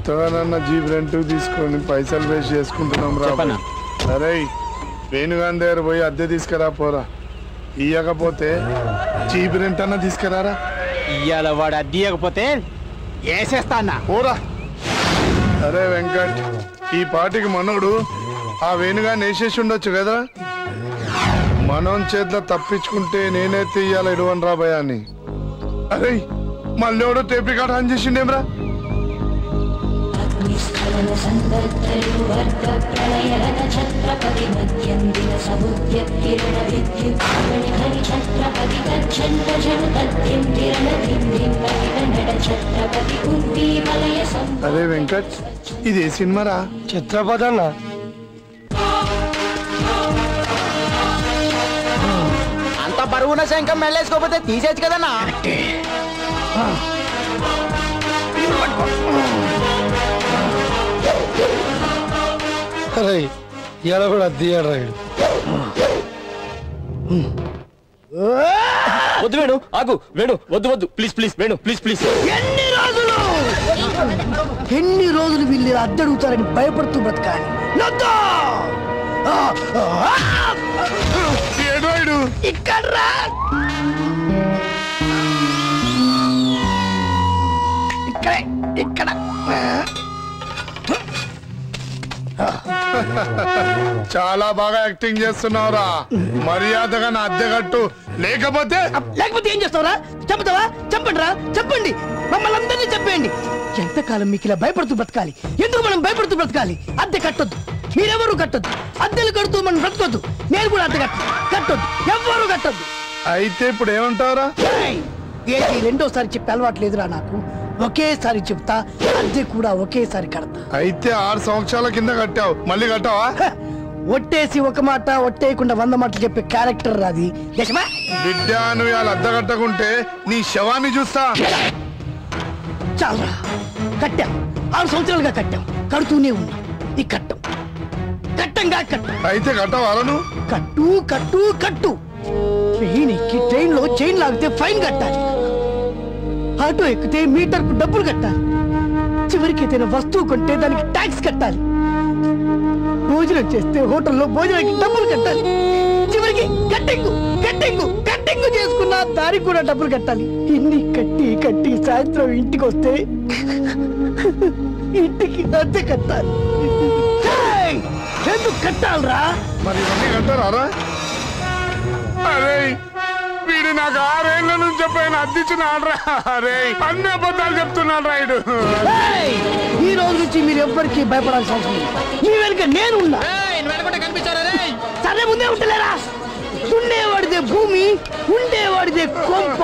కొత్తగానన్నా jeep rent తీసుకొని పైసలు waste చేసుకుంటున్నాం రా. అరే వేణుగాని దగ్గర పోయి అద్దె తీసుకురా పోరా. ఇయ్యకపోతే జీప్ రెంట్ అన్నా తీసుకురారా. ఇయ్యాల వాడు అద్దె ఇవ్వకపోతే వేసేస్తా అన్న పోరా. అరే వెంకట్, ఈ పాటికి మనోడు ఆ వేణుగాని వేసేసి ఉండొచ్చు కదా. మనం చేతిలో తప్పించుకుంటే నేనే తీయాలి ఇడవని రా భయాన్ని. అరే మళ్ళీ ఎవడో టేప్ రికార్డ్ ఆన్ చేసిండేమ్రా. అరే వెంకట్, ఇది ఏ సినిమారా? ఛత్రపతి అన్న. అంత బరువున శంఖం మెల్లేసుకోపోతే తీసేచ్చు కదన్నా. అరే ఇవాళ కూడా అద్దెయ్యాడు రాయుడు. వద్దు వేణు, ఆగు వేణు, వద్దు వద్దు, please please Venu, please please. ఎన్ని రోజులు వీళ్ళు అద్దె అడుగుతారని భయపడుతూ బ్రతకాలి. ఇక్కడ ఇక్కడే ఇక్కడ చాలా బాగా యాక్టింగ్ చేస్తున్నావురా. మర్యాదగా నా అద్దె కట్టు, లేకపోతే ఏం చేస్తావురా? చంపుతావా? చంపండి రా, చెప్పండి, మమ్మల్ని అందరినీ చెప్పండి. ఎంతకాలం మీకు ఇలా భయపడుతూ బ్రతకాలి? ఎందుకు మనం భయపడుతూ బ్రతకాలి? అద్దె కట్టొద్దు, మీరెవరు కట్టొద్దు. అద్దెలు కడుతూ మనం బ్రతకొద్దు. నేను కూడా అద్దె కట్టొద్దు, ఎవ్వరు కట్టొద్దు. అయితే ఇప్పుడు ఏమంటావురా? ఏంటి రెండోసారి చెప్పి అలవాటు లేదురా నాకు. ఒకేసారి చెప్తా, అద్దె కూడా ఒకేసారి కడతా. అయితే 6 సంవత్సరాల కింద కట్టావు, మళ్ళీ కట్టావా? ఒట్టేసి ఒక మాట, ఒట్టేయకుండా 100 మాటలు చెప్పే క్యారెక్టర్ రాది. బిడ్డ నువ్వు ఇలా అద్దె కట్టకుంటే నీ శవాన్ని చూస్తా. చాలరా, కట్టాం, 6 సంవత్సరాలుగా కట్టాం, కడుతూనే ఉన్నాం. ఈ కట్టం కట్టంగా కట్టు. అయితే కట్టవాలను? కట్టు కట్టు కట్టు. ట్రైన్ ఎక్కి ట్రైన్ లో చైన్ లాగితే ఫైన్ కట్టాలి. ఆటో ఎక్కితే మీటర్ కు డబ్బులు కట్టాలి. చివరికి ఏదైనా వస్తువు కొంటే దానికి ట్యాక్స్ కట్టాలి. భోజనం చేస్తే హోటల్లో భోజనానికి డబ్బులు కట్టాలి. చివరికి కట్టింగు కట్టింగు కట్టింగు చేసుకున్న దానికి కూడా డబ్బులు కట్టాలి. ఇన్ని కట్టి కట్టి సాయంత్రం ఇంటికి వస్తే ఇంటికి అద్దె కట్టాలి. ఎందుకు కట్టాలరా? మరి ఇవన్నీ కట్టారా? అరే వీడు నాకు 6 ఏళ్ల నుంచి చెప్పిన అద్దిచ్చినాడ్రా. అరే అన్ని అబద్ధాలు చెప్తున్నాడు రాయుడు. ఈ రోజు నుంచి మీరు ఎవ్వరికి భయపడాల్సిన అవసరం లేదు. మీ వెనుక నేనున్నా. సరే ముందే ఉంటలేరా? దున్నేవాడిదే భూమి, ఉండేవాడిదే కొంప.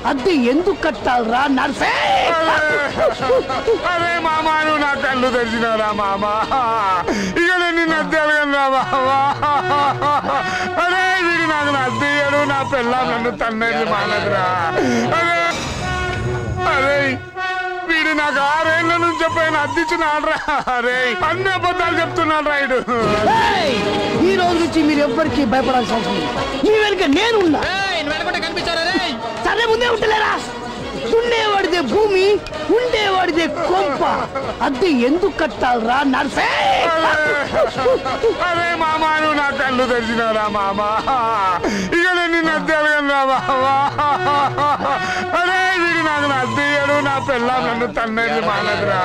అద్దె ఎందుకు కట్టాలరా నర్సే? అరే మామా, నువ్వు నా కళ్ళు తెరిచినారా మామా? ఇక నేను నిన్ను అద్దెలు కన్నా మామా. అరే వీడు నాకు అద్దెయ్యాడు, నా పిల్ల నన్ను తన్నేది మానదురా. అరే వీడు నాకు 6 ఏళ్ల నుంచి చెప్పిన అద్దిచ్చినాడ్రా. అరే అన్ని అబద్ధాలు చెప్తున్నాడు రాయుడు. ఈ రోజు నుంచి మీరు ఎవ్వరికి భయపడాల్సిన అవసరం లేదు. మీ వెనుక నేనున్నా. సరే ముందే ఉంటలేరా? దున్నేవాడిదే భూమి, ఉండేవాడిదే కొంప. అద్దె ఎందుకు కట్టాలరా నర్సే? అరే మామా, నువ్వు నా కళ్ళు తెరిచినారా మామా? ఇక నేను నిన్ను అద్దెలు కన్నా మామా. అరే వీడు నాకు అద్దెయ్యాడు, నా పిల్ల నన్ను తన్నేది మానదురా.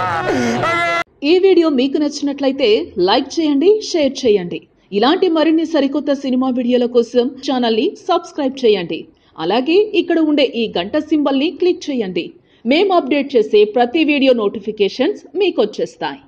ఈ వీడియో మీకు నచ్చినట్లయితే లైక్ చేయండి, షేర్ చేయండి. ఇలాంటి మరిన్ని సరికొత్త సినిమా వీడియోల కోసం ఛానల్ ని సబ్స్క్రైబ్ చేయండి. అలాగే ఇక్కడ ఉండే ఈ గంట సింబల్ ని క్లిక్ చేయండి. మేము అప్డేట్ చేసే ప్రతి వీడియో నోటిఫికేషన్స్ మీకు వచ్చేస్తాయి.